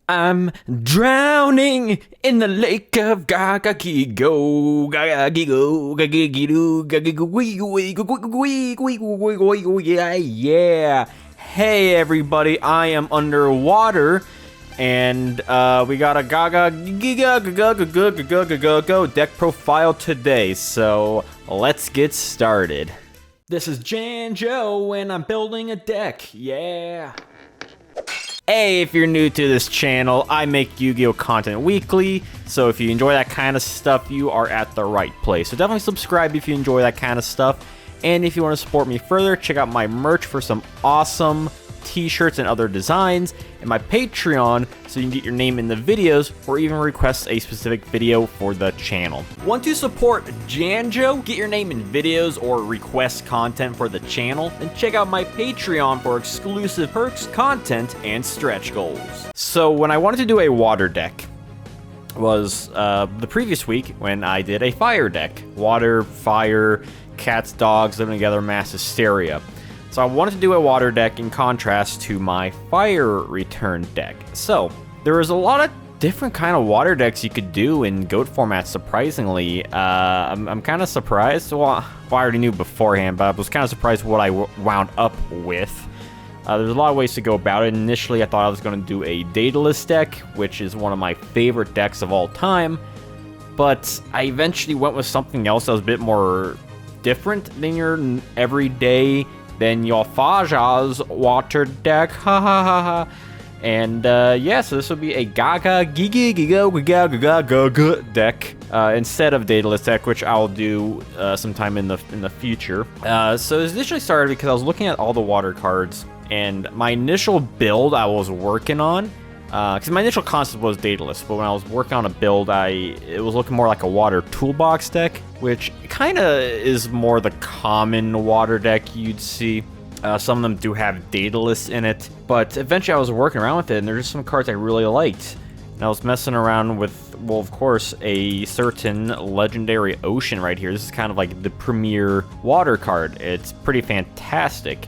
I'm drowning in the lake of Gagagigo, Gagagigo, Gagagigo, Gagagigo, yeah. Hey everybody, I am underwater, and we got a Gaga deck profile today, so let's get started. This is Janjo, and I'm building a deck, yeah. Hey, if you're new to this channel, I make Yu-Gi-Oh! Content weekly, so if you enjoy that kind of stuff, you are at the right place. So definitely subscribe if you enjoy that kind of stuff, and if you want to support me further, check out my merch for some awesome t-shirts and other designs, and my Patreon so you can get your name in the videos or even request a specific video for the channel. Want to support Janjo, get your name in videos or request content for the channel? Then check out my Patreon for exclusive perks, content, and stretch goals. So when I wanted to do a water deck was the previous week when I did a fire deck. Water, fire, cats, dogs living together, mass hysteria. So I wanted to do a water deck in contrast to my fire return deck. So there was a lot of different kind of water decks you could do in GOAT format, surprisingly. I'm kind of surprised. Well, I already knew beforehand, but I was kind of surprised what I wound up with. There's a lot of ways to go about it. Initially, I thought I was going to do a Daedalus deck, which is one of my favorite decks of all time. But I eventually went with something else that was a bit more different than your everyday then your Faja's water deck, ha ha ha ha. And yeah, so this will be a Gaga deck instead of Daedalus deck, which I'll do sometime in the future. So this initially started because I was looking at all the water cards, and my initial build I was working on, because my initial concept was Daedalus, but when I was working on a build, it was looking more like a water toolbox deck, which kind of is more the common water deck you'd see. Some of them do have Daedalus in it, but eventually I was working around with it, and there's just some cards I really liked. And I was messing around with, well, of course, a certain Legendary Ocean right here. This is kind of like the premier water card. It's pretty fantastic.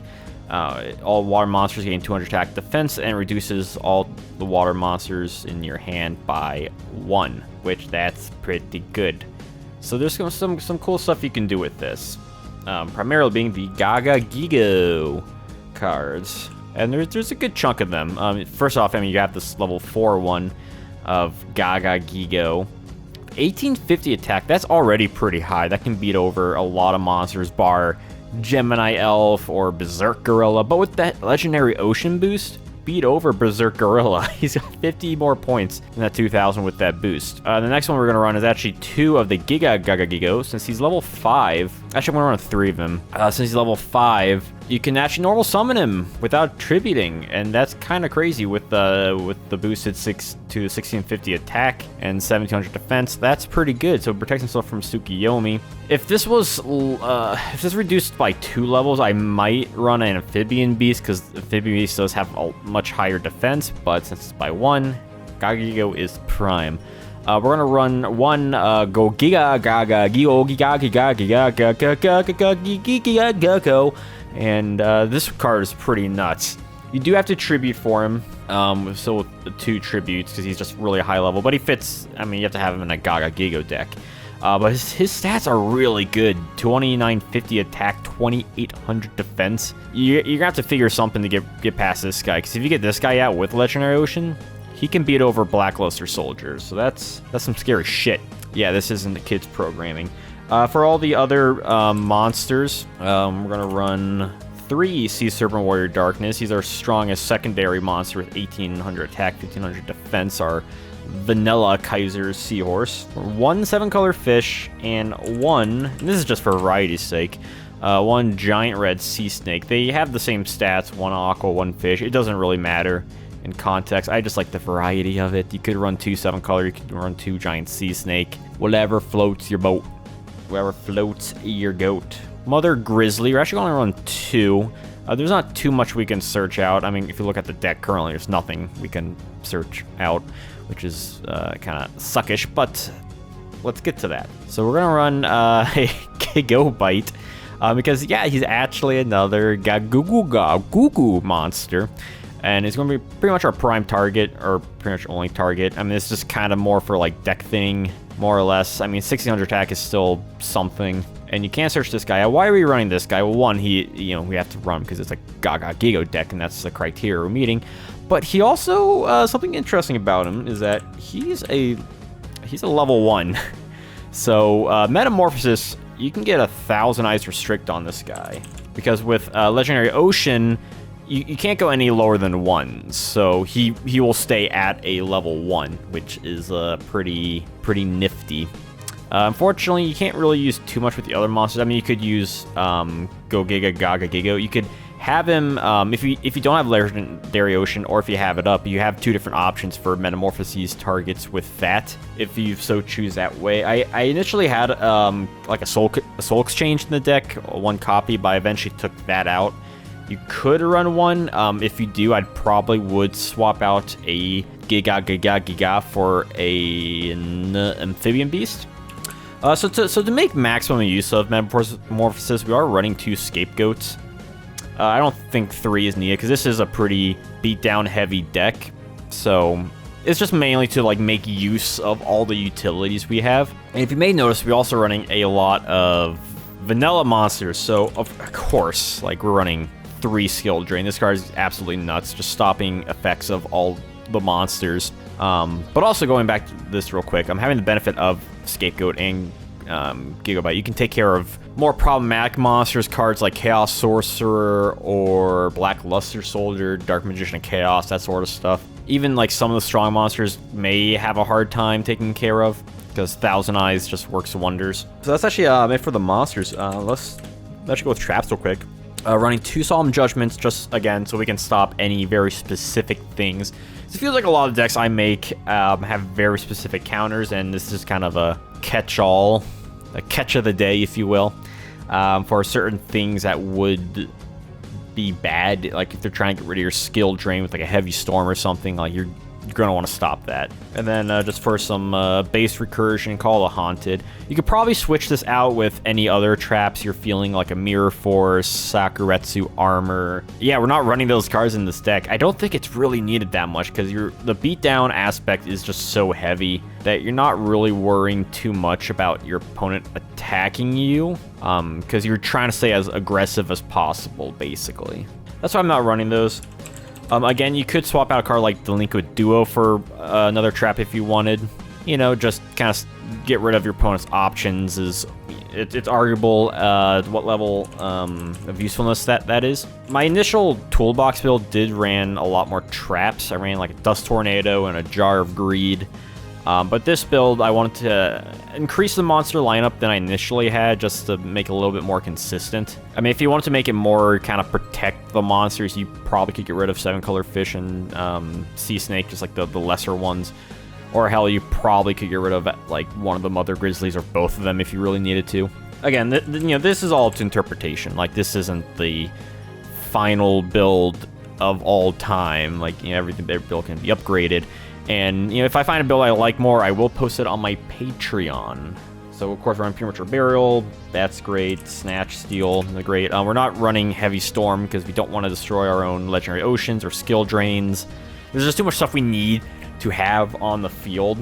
All water monsters gain 200 attack defense and reduces all the water monsters in your hand by 1, which that's pretty good. So there's some cool stuff you can do with this. Primarily being the Gagagigo cards. And there's a good chunk of them. First off, I mean, you have this level 4 one of Gagagigo. 1850 attack, that's already pretty high. That can beat over a lot of monsters, bar Gemini Elf or Berserk Gorilla. But with that Legendary Ocean boost, beat over Berserk Gorilla. He's got 50 more points than that 2000 with that boost. The next one we're going to run is actually 2 of the Gagagigo. Since he's level 5, actually I'm going to run 3 of them. Since he's level 5, you can actually normal summon him without tributing, and that's kind of crazy with the boosted 6 to 1650 attack and 1700 defense. That's pretty good. So it protects himself from Tsukiyomi. If this was reduced by 2 levels, I might run an Amphibian Beast, because Amphibian Beast does have a much higher defense, but since it's by 1, Gagagigo is prime. We're gonna run one Go Giga Gaga Gigo Giga Giga Giga Giga Giga Giga, and this card is pretty nuts. You do have to tribute for him, so with the 2 tributes, because he's just really high level, but he fits. I mean, you have to have him in a Gagagigo deck. But his stats are really good. 2950 attack, 2800 defense. You're gonna have to figure something to get past this guy, because if you get this guy out with Legendary Ocean, he can beat over Blackluster soldiers. So that's some scary shit. Yeah, this isn't the kids programming. For all the other monsters, we're gonna run 3 Sea Serpent Warrior Darkness. He's our strongest secondary monster with 1800 attack, 1500 defense. Our Vanilla Kaiser Seahorse, 1 7-color fish, and 1, and this is just for variety's sake, 1 giant red sea snake. They have the same stats, 1 aqua, 1 fish. It doesn't really matter in context. I just like the variety of it. You could run 2 7-color, you could run 2 giant sea snake, whatever floats your boat, whatever floats your goat. Mother Grizzly, we're actually going to run 2. There's not too much we can search out. I mean, if you look at the deck currently, there's nothing we can search out, which is kind of suckish, but let's get to that. So we're gonna run a Gigobite, because yeah, he's actually another Gagugu monster. and it's going to be pretty much our prime target, or pretty much only target. I mean, it's just kind of more for like deck thinning, more or less. I mean, 1600 attack is still something, and you can't search this guy. Why are we running this guy? Well, one, we have to run because it's a Gaga Gigo deck, and that's the criteria we're meeting. But he also, something interesting about him is that he's a level 1. So Metamorphosis, you can get a Thousand Eyes Restrict on this guy, because with Legendary Ocean, you can't go any lower than 1, so he will stay at a level 1, which is pretty nifty. Unfortunately, you can't really use too much with the other monsters. I mean, you could use Go Giga Gaga Gigo. You could have him, if you don't have Legendary Ocean, or if you have it up, you have 2 different options for Metamorphoses targets with that, if you so choose that way. I initially had like a Soul Exchange in the deck, 1 copy, but I eventually took that out. You could run one. If you do, I'd probably would swap out a Giga for an Amphibian Beast. So to make maximum use of Metamorphosis, we are running 2 Scapegoats. I don't think 3 is needed, because this is a pretty beatdown heavy deck. So it's just mainly to like make use of all the utilities we have. And if you may notice, we're also running a lot of vanilla monsters. So of course, like, we're running 3 Skill Drain. This card is absolutely nuts, just stopping effects of all the monsters. But also, going back to this real quick, I'm having the benefit of Scapegoat and Gigabyte. You can take care of more problematic monsters, cards like Chaos Sorcerer or Black Luster Soldier, Dark Magician of Chaos, that sort of stuff. Even like some of the strong monsters may have a hard time taking care of, because Thousand Eyes just works wonders. So that's actually it for the monsters. Let's go with traps real quick. Running 2 Solemn Judgments, just again so we can stop any very specific things. It feels like a lot of decks I make have very specific counters, and this is kind of a catch-all, a catch of the day, if you will, for certain things that would be bad. Like if they're trying to get rid of your Skill Drain with like a Heavy Storm or something, like you're going to want to stop that. And then just for some base recursion, Call the Haunted. You could probably switch this out with any other traps you're feeling, like a Mirror Force, Sakuretsu Armor. Yeah, we're not running those cards in this deck. I don't think it's really needed that much, because the beatdown aspect is just so heavy that you're not really worrying too much about your opponent attacking you, because you're trying to stay as aggressive as possible, basically. That's why I'm not running those. Again, you could swap out a card like Delinquent Duo for another trap if you wanted. You know, just kind of get rid of your opponent's options. It's arguable what level of usefulness that is. My initial toolbox build did ran a lot more traps. I ran like a Dust Tornado and a Jar of Greed. But this build, I wanted to increase the monster lineup than I initially had, just to make it a little bit more consistent. I mean, if you wanted to make it more kind of protect the monsters, you probably could get rid of 7-color fish and Sea Snake, just like the lesser ones. Or hell, you probably could get rid of like one of the Mother Grizzlies or both of them if you really needed to. Again, this is all to interpretation. Like, this isn't the final build of all time. Like, everything build can be upgraded. And, if I find a build I like more, I will post it on my Patreon. So, of course, we're running Premature Burial. That's great. Snatch, Steal, great. We're not running Heavy Storm because we don't want to destroy our own Legendary Oceans or Skill Drains. There's just too much stuff we need to have on the field,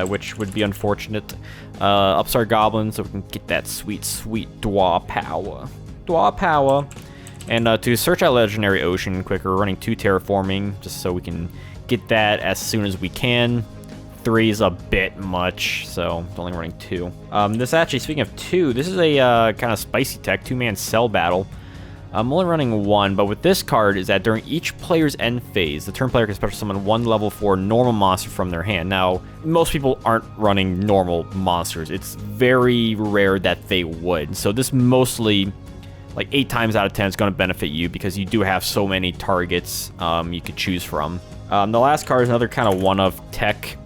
which would be unfortunate. Upstart Goblins, so we can get that sweet, sweet Dwa power. Dwa power. And to search out Legendary Ocean quicker, we're running 2 Terraforming, just so we can get that as soon as we can. 3 is a bit much, so I'm only running 2. This actually, speaking of 2, this is a kind of spicy tech, 2-man Cell Battle. I'm only running 1, but with this card is that during each player's end phase, the turn player can special summon 1 level 4 normal monster from their hand. Now, most people aren't running normal monsters. It's very rare that they would. So this mostly, like 8 times out of 10, is going to benefit you because you do have so many targets you could choose from. The last card is another kind of one-of tech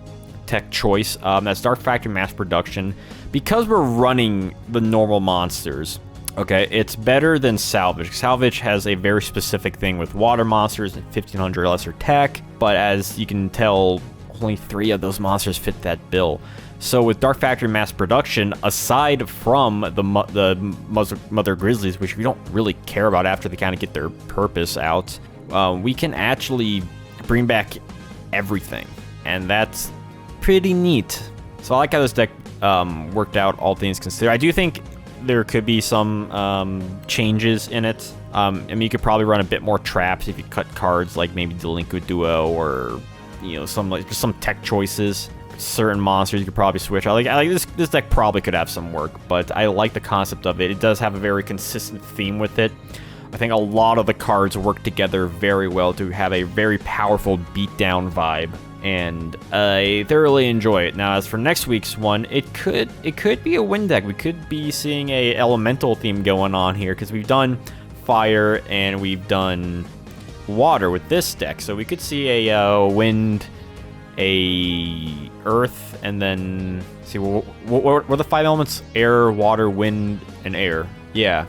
choice. That's Dark Factory Mass Production. Because we're running the normal monsters, okay, it's better than Salvage. Salvage has a very specific thing with water monsters and 1500 lesser tech, but as you can tell, only 3 of those monsters fit that bill. So with Dark Factory Mass Production, aside from the Mother Grizzlies, which we don't really care about after they kind of get their purpose out, we can actually bring back everything, and that's pretty neat. So I like how this deck worked out, all things considered. I do think there could be some changes in it. I mean, you could probably run a bit more traps if you cut cards like maybe Delinquent Duo, or some tech choices. Certain monsters you could probably switch. I like this deck probably could have some work, but I like the concept of it. It does have a very consistent theme with it. I think a lot of the cards work together very well to have a very powerful beatdown vibe, and I thoroughly enjoy it. Now, as for next week's one, it could be a wind deck. We could be seeing a elemental theme going on here, because we've done fire and we've done water with this deck, so we could see a wind, a earth, and then see what are the 5 elements? Air, water, wind, and air. Yeah,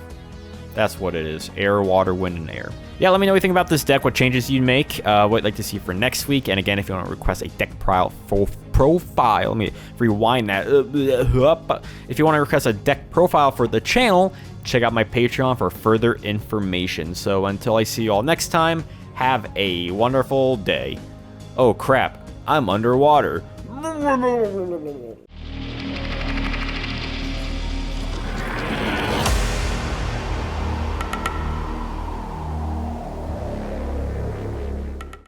that's what it is. Air, water, wind, and air. Yeah, let me know what you think about this deck, what changes you'd make, what you'd like to see for next week. And again, if you want to request a deck profile, let me rewind that. If you want to request a deck profile for the channel, check out my Patreon for further information. So until I see you all next time, have a wonderful day. Oh crap, I'm underwater.